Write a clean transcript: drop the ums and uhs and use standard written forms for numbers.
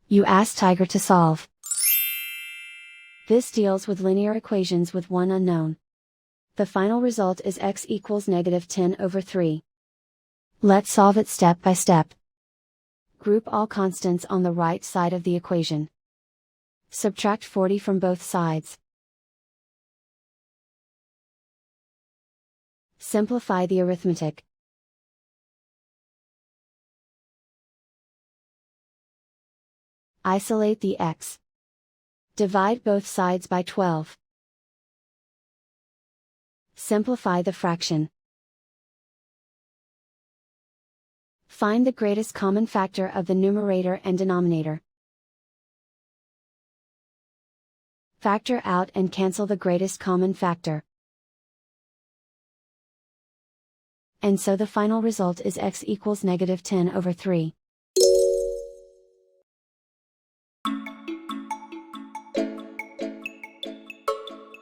You ask Tiger to solve. This deals with linear equations with one unknown. The final result is x equals -10/3. Let's solve it step by step. Group all constants on the right side of the equation. Subtract 40 from both sides. Simplify the arithmetic. Isolate the x. Divide both sides by 12. Simplify the fraction. Find the greatest common factor of the numerator and denominator. Factor out and cancel the greatest common factor. And so the final result is x equals -10/3.